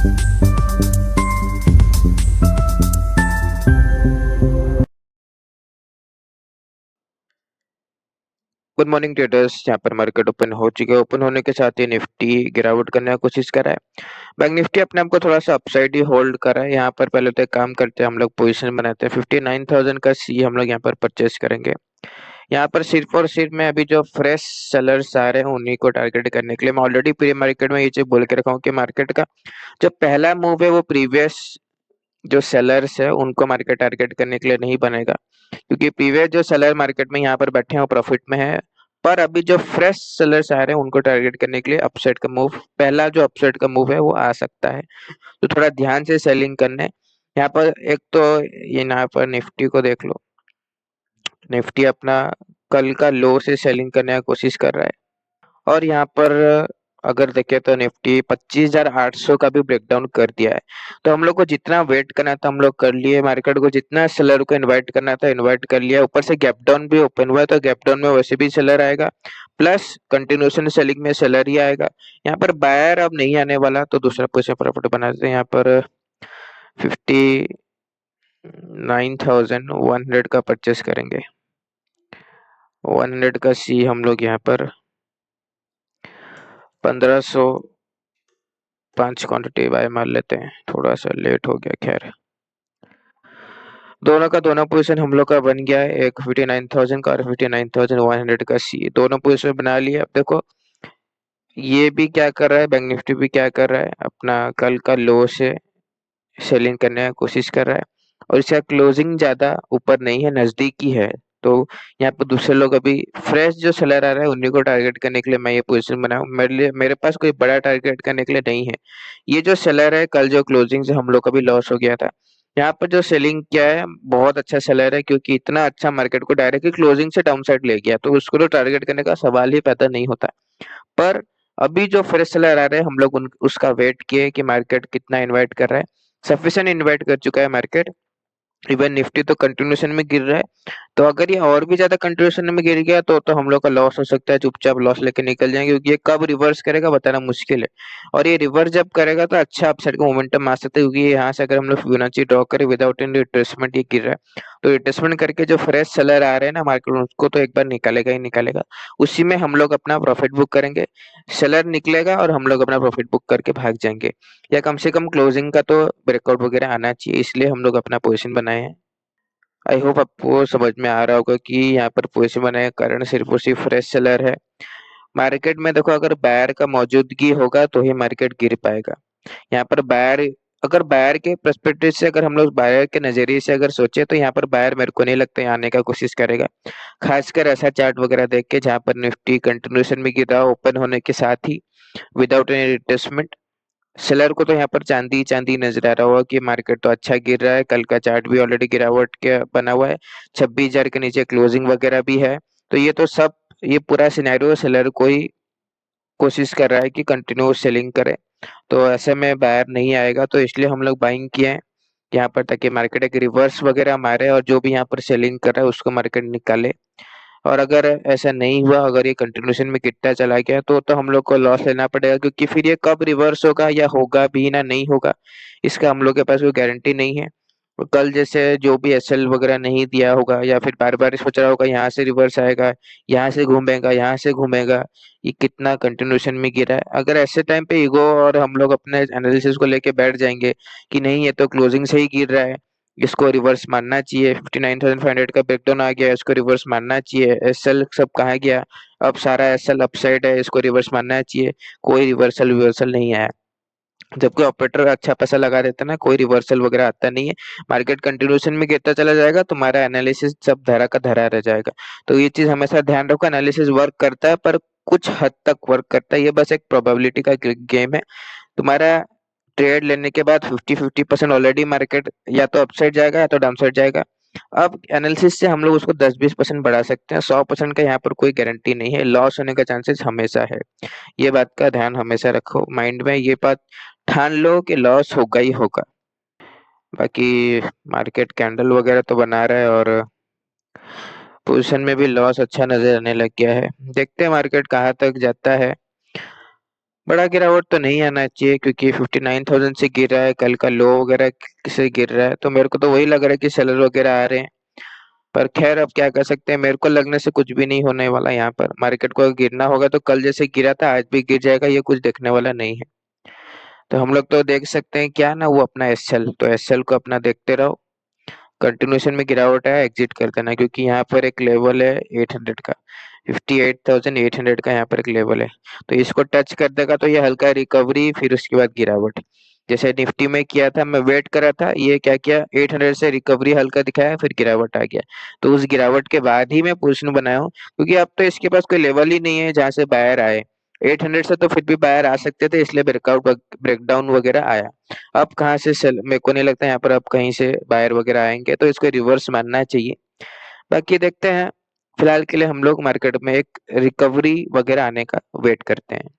Good morning traders. यहाँ पर market open हो चुके हैं। ओपन होने के साथ ही निफ्टी गिरावट करने की कोशिश कर रहा है। बैंक निफ्टी अपने आप को थोड़ा सा अपसाइड ही होल्ड कर रहा है। यहाँ पर पहले तो एक काम करते हैं, हम लोग पोजीशन बनाते हैं। 59,000 का सी हम लोग यहाँ पर परचेस करेंगे। यहाँ पर सिर्फ और सिर्फ मैं अभी जो फ्रेश सेलर्स आ रहे हैं उन्हीं को टारगेट करने के लिए मैं ऑलरेडी प्री मार्केट में ये चीज बोल के रखा हूँ कि मार्केट का जो पहला मूव है वो प्रीवियस जो सेलर्स है उनको मार्केट टारगेट करने के लिए नहीं बनेगा, क्योंकि प्रीवियस जो सेलर मार्केट में यहाँ पर बैठे हैं वो प्रॉफिट में है। पर अभी जो फ्रेश सेलर्स आ रहे हैं उनको टारगेट करने के लिए अपसाइड का मूव, पहला जो अपसाइड का मूव है वो आ सकता है। तो थोड़ा ध्यान से सेलिंग करने। यहाँ पर एक तो ये यहाँ पर निफ्टी को देख लो। निफ्टी अपना कल का लो से सेलिंग करने की कोशिश कर रहा है और यहाँ पर अगर देखें तो निफ्टी 25,800 का भी ब्रेकडाउन कर दिया है। तो हम लोग को जितना वेट करना था हम लोग कर लिए। मार्केट को जितना सेलर को इनवाइट करना था इनवाइट कर लिया। ऊपर से गैप डाउन भी ओपन हुआ है तो गैप डाउन में वैसे भी सेलर आएगा, प्लस कंटिन्यूशन सेलिंग में सेलर ही आएगा। यहाँ पर बायर अब नहीं आने वाला तो दूसरा पोजीशन प्रॉफिट बना देते हैं। यहाँ पर 59,100 का परचेस करेंगे। 100 का सी हम लोग यहाँ पर 1505 क्वांटिटी बाय मार लेते हैं। थोड़ा सा लेट हो गया, खैर दोनों का दोनों पोजीशन हम लोग का बन गया है। एक 59,000 का और 59,100 का सी, दोनों पोजीशन बना लिए। अब देखो ये भी क्या कर रहा है, बैंक निफ्टी भी क्या कर रहा है, अपना कल का लो से सेलिंग करने की कोशिश कर रहा है और इसका क्लोजिंग ज्यादा ऊपर नहीं है, नजदीक ही है। तो यहाँ पर दूसरे लोग अभी फ्रेश जो सेलर आ रहा है उन्हीं को टारगेट करने के लिए मैं ये पोजीशन बनाया हूँ। मेरे पास कोई बड़ा टारगेट करने के लिए नहीं है। ये जो सेलर है कल जो क्लोजिंग से हम लोग का भी लॉस हो गया था, यहाँ पर जो सेलिंग किया है बहुत अच्छा सेलर है, क्योंकि इतना अच्छा मार्केट को डायरेक्टली क्लोजिंग से डाउन साइड ले गया, तो उसको तो टारगेट करने का सवाल ही पैदा नहीं होता। पर अभी जो फ्रेश सेलर आ रहे हैं हम लोग उसका वेट किए कि मार्केट कितना इन्वाइट कर रहा है। सफिशिएंट इन्वाइट कर चुका है मार्केट। इवन निफ्टी तो कंटिन्यूशन में गिर रहा है, तो अगर ये और भी ज्यादा कंटिन्यूशन में गिर गया तो हम लोग का लॉस हो सकता है। चुपचाप लॉस लेके निकल जाएंगे, क्योंकि ये कब रिवर्स करेगा बताना मुश्किल है। और ये रिवर्स जब करेगा तो अच्छा अपसाइड का मोमेंटम आ सकता है, क्योंकि यहाँ से अगर हम लोग फिबोनाची ड्रॉ करें विदाउट एनी रिट्रेसमेंट ये गिर रहा है, तो रिट्रेसमेंट करके जो फ्रेश सेलर आ रहे हैं ना मार्केट में उसको तो एक बार निकालेगा ही निकालेगा। उसी में हम लोग अपना प्रॉफिट बुक करेंगे। सेलर निकलेगा और हम लोग अपना प्रॉफिट बुक करके भाग जाएंगे, या कम से कम क्लोजिंग का तो ब्रेकआउट वगैरह आना चाहिए, इसलिए हम लोग अपना पोजीशन बनाए हैं। आई होप आपको समझ में आ रहा होगा कि यहाँ पर पोजीशन बनाने का कारण सिर्फ और सिर्फ फ्रेश सेलर है। मार्केट में देखो अगर बायर का मौजूदगी होगा तो ही मार्केट गिर पाएगा। यहाँ पर बायर, अगर बायर के पर्सपेक्टिव से, अगर हम लोग बायर के नजरिए से अगर सोचे तो यहाँ पर बायर मेरे को नहीं लगता यहाँ आने का कोशिश करेगा। खासकर ऐसा चार्ट वगैरह देख के जहाँ पर निफ्टी कंटिन्यूशन में गिरा ओपन होने के साथ ही विदाउट एनी रिट्रेसमेंट। सेलर को तो यहाँ पर चांदी चांदी नजर आ रहा होगा कि मार्केट तो अच्छा गिर रहा है। कल का चार्ट भी ऑलरेडी गिरावट के बना हुआ है, 26,000 के नीचे क्लोजिंग वगैरह भी है। तो ये तो सब, ये पूरा सिनेरियो सेलर को ही कोशिश कर रहा है कि कंटिन्यू सेलिंग करे। तो ऐसे में बायर नहीं आएगा, तो इसलिए हम लोग बाइंग किए हैं यहाँ पर, ताकि मार्केट एक रिवर्स वगैरह मारे और जो भी यहाँ पर सेलिंग कर रहा है उसको मार्केट निकाले। और अगर ऐसा नहीं हुआ, अगर ये कंटिन्यूशन में गिरता चला गया तो हम लोग को लॉस लेना पड़ेगा, क्योंकि फिर ये कब रिवर्स होगा या होगा भी ना नहीं होगा इसका हम लोग के पास कोई गारंटी नहीं है। और कल जैसे जो भी एसएल वगैरह नहीं दिया होगा या फिर बार बार सोच रहा होगा यहाँ से रिवर्स आएगा, यहाँ से घूमेगा, यहाँ से घूमेगा, ये कितना कंटिन्यूशन में गिरा है। अगर ऐसे टाइम पे ईगो और हम लोग अपने एनालिसिस को लेके बैठ जाएंगे कि नहीं ये तो क्लोजिंग से ही गिर रहा है, इसको रिवर्स मानना चाहिए, 59,500 का ब्रेकडाउन आ गया, इसको रिवर्स मानना चाहिए, एसएल सब कहाँ गया, अब सारा एसएल अपसाइड है, इसको रिवर्स मानना चाहिए, कोई रिवर्सल विवर्सल नहीं आया। जबकि ऑपरेटर अच्छा पैसा लगा देता है ना, कोई रिवर्सल वगैरह आता नहीं है। मार्केट कंटिन्यूशन में गिरता चला जाएगा, तुम्हारा एनालिसिस सब धरा का धरा रह जाएगा। तो ये चीज हमेशा ध्यान रखो, एनालिसिस वर्क करता है पर कुछ हद तक वर्क करता है, ये बस एक प्रोबेबिलिटी का गेम है। तुम्हारा ट्रेड लेने के बाद 50-50% ऑलरेडी मार्केट या तो अपसाइड जाएगा या तो डाउन साइड जाएगा। अब एनालिसिस से हम लोग उसको 10-20% बढ़ा सकते हैं, 100% का यहाँ पर कोई गारंटी नहीं है, लॉस होने का चांसेस हमेशा है। ये बात का ध्यान हमेशा रखो माइंड में, ये बात ठान लो कि लॉस होगा ही होगा। बाकी मार्केट कैंडल वगैरह तो बना रहा है और पोजीशन में भी लॉस अच्छा नजर आने लग गया है। देखते हैं मार्केट कहाँ तक जाता है। बड़ा गिरावट तो नहीं आना चाहिए क्योंकि 59,000 से गिर रहा है, कल का लो वगैरह से गिर रहा है, तो मेरे को तो वही लग रहा है कि सेलर वगैरह आ रहे हैं। पर खैर अब क्या कर सकते हैं, मेरे को लगने से कुछ भी नहीं होने वाला। यहाँ पर मार्केट को अगर गिरना होगा तो कल जैसे गिरा था आज भी गिर जाएगा, ये कुछ देखने वाला नहीं है। तो हम लोग तो देख सकते हैं क्या ना, वो अपना एसएल, तो एसएल को अपना देखते रहो। कंटिन्यूशन में गिरावट है, एग्जिट कर देना, क्योंकि यहाँ पर एक लेवल है 800 का, 58,800 का यहाँ पर एक लेवल है। तो इसको टच कर देगा तो ये हल्का रिकवरी, फिर उसके बाद गिरावट। जैसे निफ्टी में किया था, मैं वेट कर रहा था, ये क्या किया, 800 से रिकवरी हल्का दिखाया, फिर गिरावट आ गया। तो उस गिरावट के बाद ही मैं पोजीशन बनाया हूँ, क्योंकि अब तो इसके पास कोई लेवल ही नहीं है जहाँ से बायर आए। 800 से तो फिर भी बायर आ सकते थे, इसलिए ब्रेकआउट ब्रेकडाउन वगैरह आया। अब कहाँ से सेल, मेरे को नहीं लगता यहाँ पर अब कहीं से बायर वगैरह आएंगे, तो इसको रिवर्स मानना चाहिए। बाकी देखते हैं, फिलहाल के लिए हम लोग मार्केट में एक रिकवरी वगैरह आने का वेट करते हैं।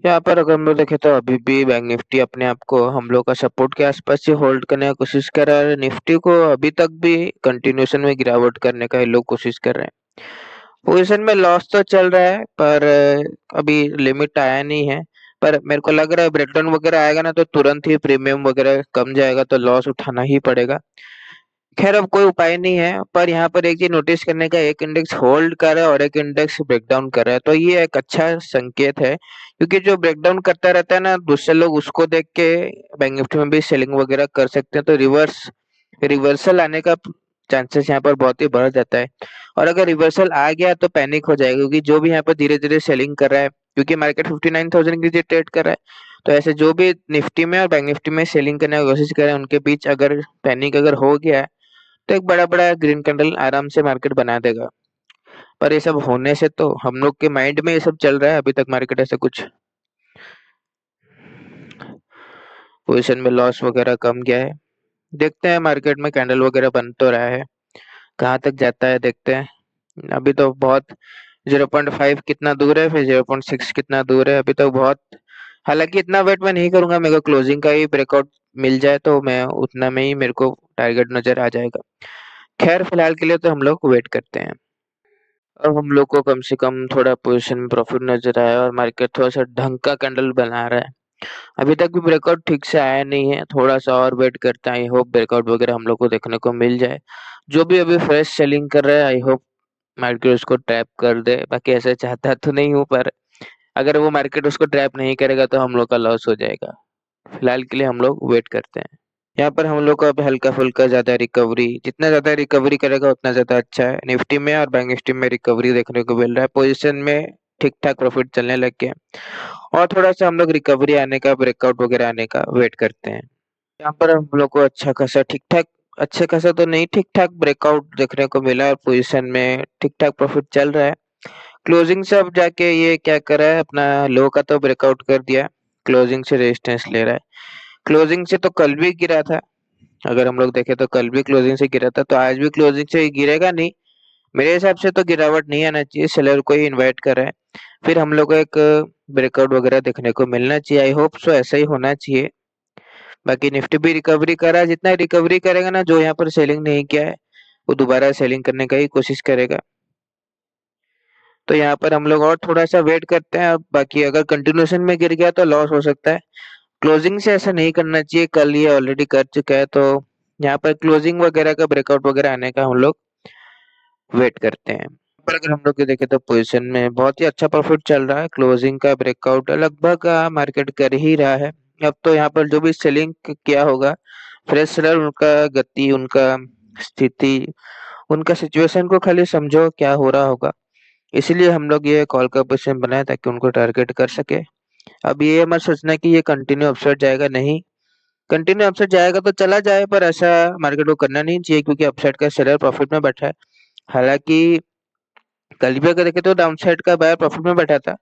यहाँ पर अगर हम लोग देखें तो अभी भी बैंक निफ्टी अपने आप को हम लोग का सपोर्ट के आसपास से होल्ड करने की कोशिश कर रहा है। निफ्टी को अभी तक भी कंटिन्यूशन में गिरावट करने का ये लोग कोशिश कर रहे हैं। पोजीशन में लॉस तो चल रहा है, पर अभी लिमिट आया नहीं है। पर मेरे को लग रहा है ब्रेकडाउन वगैरह आएगा ना तो तुरंत ही प्रीमियम वगैरह कम जाएगा, तो लॉस उठाना ही पड़ेगा। खैर अब कोई उपाय नहीं है, पर यहाँ पर एक चीज नोटिस करने का, एक इंडेक्स होल्ड कर रहा है और एक इंडेक्स ब्रेकडाउन कर रहा है, तो ये एक अच्छा संकेत है। क्योंकि जो ब्रेकडाउन करता रहता है ना, दूसरे लोग उसको देख के बैंक निफ्टी में भी सेलिंग वगैरह कर सकते हैं, तो रिवर्सल आने का चांसेस यहाँ पर बहुत ही बढ़ जाता है। और अगर रिवर्सल आ गया तो पैनिक हो जाएगा, क्योंकि जो भी यहाँ पर धीरे धीरे सेलिंग कर रहा है, क्योंकि मार्केट 59,000 की ट्रेड कर रहा है, तो ऐसे जो भी निफ्टी में और बैंक निफ्टी में सेलिंग करने की कोशिश कर रहे हैं, उनके बीच अगर पैनिक अगर हो गया है तो एक बड़ा बड़ा ग्रीन कैंडल आराम से मार्केट बना देगा। पर ये सब होने से तो हम लोग के माइंड में ये सब चल रहा है, अभी तक मार्केट ऐसे कुछ पोजीशन में लॉस वगैरह कम गया है। देखते हैं मार्केट में कैंडल वगैरह बन तो रहा है, कहाँ तक जाता है देखते हैं। अभी तो बहुत 0.5 कितना दूर है, फिर 0.6 कितना दूर है, अभी तो बहुत। हालांकि इतना वेट मैं नहीं करूंगा, मेरे को क्लोजिंग का ही ब्रेकआउट मिल जाए तो मैं उतना में ही मेरे को टारगेट नजर आ जाएगा। खैर फिलहाल के लिए तो हम लोग वेट करते हैं। अब हम लोग को कम से कम थोड़ा पोजीशन में प्रॉफिट नजर आया और मार्केट थोड़ा सा ढंग का कैंडल बना रहा है। अभी तक भी ब्रेकआउट ठीक से आया नहीं है, थोड़ा सा और वेट करते हैं। आई होप ब्रेकआउट वगैरह हम लोग को देखने को मिल जाए। जो भी अभी फ्रेश सेलिंग कर रहा है, आई होप मार्केट उसको ट्रैप कर दे। बाकी ऐसे चाहता तो नहीं हूँ, पर अगर वो मार्केट उसको ट्रैप नहीं करेगा तो हम लोग का लॉस हो जाएगा। फिलहाल के लिए हम लोग वेट करते हैं। यहाँ पर हम लोग को अब हल्का फुल्का ज्यादा रिकवरी, जितना ज्यादा रिकवरी करेगा उतना ज्यादा अच्छा है। निफ्टी में और बैंक निफ्टी में रिकवरी देखने को मिल रहा है, पोजीशन में ठीक ठाक प्रॉफिट चलने लग गया। और थोड़ा सा हम लोग रिकवरी आने का, ब्रेकआउट वगैरह आने का वेट करते हैं। यहाँ पर हम लोग को अच्छा खासा ठीक ठाक, अच्छे खासा तो नहीं, ठीक ठाक ब्रेकआउट देखने को मिला और पोजीशन में ठीक ठाक प्रॉफिट चल रहा है। क्लोजिंग से अब जाके ये क्या कर रहा है, अपना लो का तो ब्रेकआउट कर दिया, क्लोजिंग से रेजिस्टेंस ले रहा है। क्लोजिंग से तो कल भी गिरा था, अगर हम लोग देखें तो कल भी क्लोजिंग से गिरा था, तो आज भी क्लोजिंग से गिरेगा नहीं। मेरे हिसाब से तो गिरावट नहीं आना चाहिए, सेलर को ही इनवाइट कर रहा है। फिर हम लोग को एक ब्रेकआउट वगैरह देखने को मिलना चाहिए, आई होप सो ऐसा ही होना चाहिए। बाकी निफ्टी भी रिकवरी कर रहा है, जितना रिकवरी करेगा ना, जो यहाँ पर सेलिंग नहीं किया है वो दोबारा सेलिंग करने का ही कोशिश करेगा। तो यहाँ पर हम लोग और थोड़ा सा वेट करते हैं। अब बाकी अगर कंटिन्यूशन में गिर गया तो लॉस हो सकता है। क्लोजिंग से ऐसा नहीं करना चाहिए, कल ये ऑलरेडी कर चुका है, तो यहाँ पर क्लोजिंग वगैरह का, ब्रेकआउट वगैरह आने का हम लोग वेट करते हैं। पर अगर हम लोग ये देखें तो पोजीशन में बहुत ही अच्छा प्रॉफिट चल रहा है, क्लोजिंग का ब्रेकआउट लगभग मार्केट कर ही रहा है। अब तो यहाँ पर जो भी सेलिंग किया होगा, फ्रेश सेलर, उनका गति, उनका स्थिति, उनका सिचुएशन को खाली समझो क्या हो रहा होगा। इसीलिए हम लोग ये कॉल का पोजीशन बनाए ताकि उनको टारगेट कर सके। अब ये मत सोचना कि ये कंटिन्यू अपसाइड जाएगा, नहीं। कंटिन्यू अपसाइड जाएगा तो चला जाए, पर ऐसा मार्केट को करना नहीं चाहिए, क्योंकि अपसाइड का सेलर प्रॉफिट में बैठा है। हालांकि कल भी अगर देखे तो डाउन साइड का बायर प्रॉफिट में बैठा था,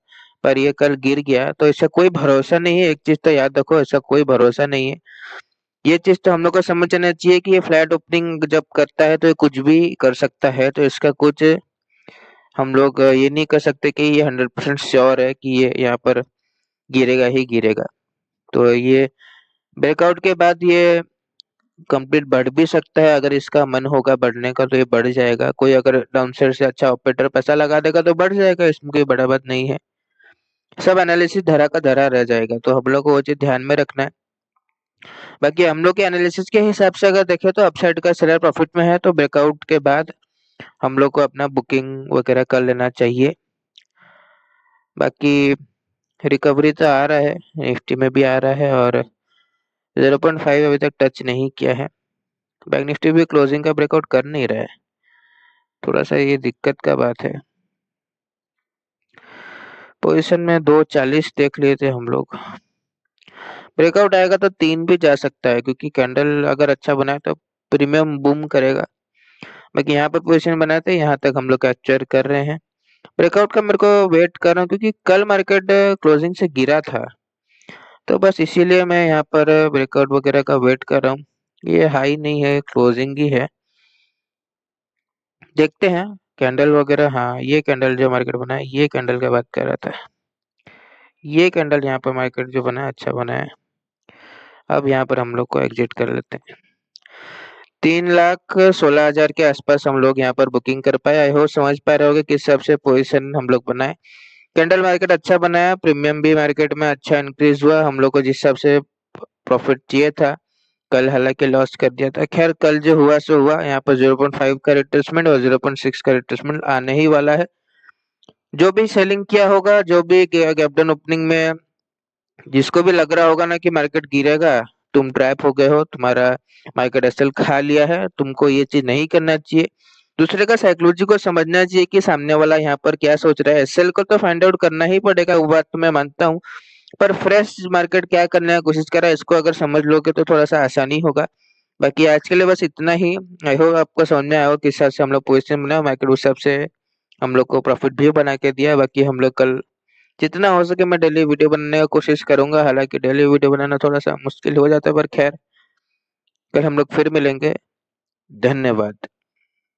पर ये कल गिर गया, तो ऐसा कोई भरोसा नहीं है। एक चीज तो याद रखो, ऐसा कोई भरोसा नहीं है। ये चीज तो हम लोग को समझना चाहिए कि ये फ्लैट ओपनिंग जब करता है तो ये कुछ भी कर सकता है, तो इसका कुछ हम लोग ये नहीं कर सकते कि ये 100% श्योर है कि ये यहाँ पर गिरेगा ही गिरेगा। तो ये ब्रेकआउट के बाद ये कंप्लीट बढ़ भी सकता है, अगर इसका मन होगा बढ़ने का तो ये बढ़ जाएगा। कोई अगर डाउनसाइड से अच्छा ऑपरेटर पैसा लगा देगा तो बढ़ जाएगा, इसमें कोई बड़ा बात नहीं है। सब एनालिसिस धरा का धरा रह जाएगा, तो हम लोग को वो चीज ध्यान में रखना है। बाकी हम लोग के एनालिसिस के हिसाब से अगर देखें तो अपसाइड का शेयर प्रॉफिट में है, तो ब्रेकआउट के बाद हम लोग को अपना बुकिंग वगैरह कर लेना चाहिए। बाकी रिकवरी तो आ रहा है, निफ्टी में भी आ रहा है, और 0.5 अभी तक टच नहीं किया है। बैंक निफ्टी भी क्लोजिंग का ब्रेकआउट कर नहीं रहा है, थोड़ा सा ये दिक्कत का बात है। पोजीशन में 240 देख लिए थे हम लोग, ब्रेकआउट आएगा तो 3 भी जा सकता है, क्योंकि कैंडल अगर अच्छा बनाए तो प्रीमियम बूम करेगा। बाकी यहाँ पर पोजीशन बनाए थे, यहाँ तक हम लोग कैप्चर कर रहे हैं। ब्रेकआउट का मेरे को वेट कर रहा हूँ, क्योंकि कल मार्केट क्लोजिंग से गिरा था, तो बस इसीलिए मैं यहाँ पर ब्रेकआउट वगैरह का वेट कर रहा हूँ। ये हाई नहीं है, क्लोजिंग ही है, देखते हैं कैंडल वगैरह। हाँ, ये कैंडल जो मार्केट बना है, ये कैंडल का बात कर रहा था। ये कैंडल यहाँ पर मार्केट जो बना है, अच्छा बना है। अब यहाँ पर हम लोग को एग्जिट कर लेते हैं। 3,16,000 के आसपास हम लोग यहाँ पर बुकिंग कर पाए। आई होप समझ पा रहे होगे किस हिसाब से पोजीशन हम लोग बनाए। कैंडल मार्केट अच्छा बनाया, प्रीमियम भी मार्केट में अच्छा इंक्रीज हुआ। हम लोग को जिस हिसाब से प्रॉफिट चाहिए था, कल हालांकि लॉस कर दिया था। खैर, कल जो हुआ सो हुआ। यहाँ पर 0.5 का रिट्रेसमेंट और 0.6 का रिट्रेसमेंट आने ही वाला है। जो भी सेलिंग किया होगा, जो भी गैप डाउन ओपनिंग में जिसको भी लग रहा होगा ना कि मार्केट गिरेगा, तुम ट्रैप हो गए हो, तुम्हारा मार्केट एसएल खा लिया है, तुमको ये चीज नहीं करना चाहिए। दूसरे का साइकोलॉजी को समझना चाहिए कि सामने वाला यहाँ पर क्या सोच रहा है। एसएल को तो फाइंड आउट करना ही पड़ेगा, वो बात तो मैं मानता हूँ, पर फ्रेश मार्केट क्या करने की कोशिश कर रहा है, इसको अगर समझ लोगे तो थोड़ा सा आसानी होगा। बाकी आज के लिए बस इतना ही। आई होप आपको समझ में आया हो किस हिसाब से हम लोग पोजिशन बनाए, मार्केट उस हिसाब से हम लोग को प्रॉफिट भी बना के दिया। बाकी हम लोग कल जितना हो सके मैं डेली वीडियो बनाने का कोशिश करूंगा, हालांकि डेली वीडियो बनाना थोड़ा सा मुश्किल हो जाता है, पर खैर कल हम लोग फिर मिलेंगे। धन्यवाद।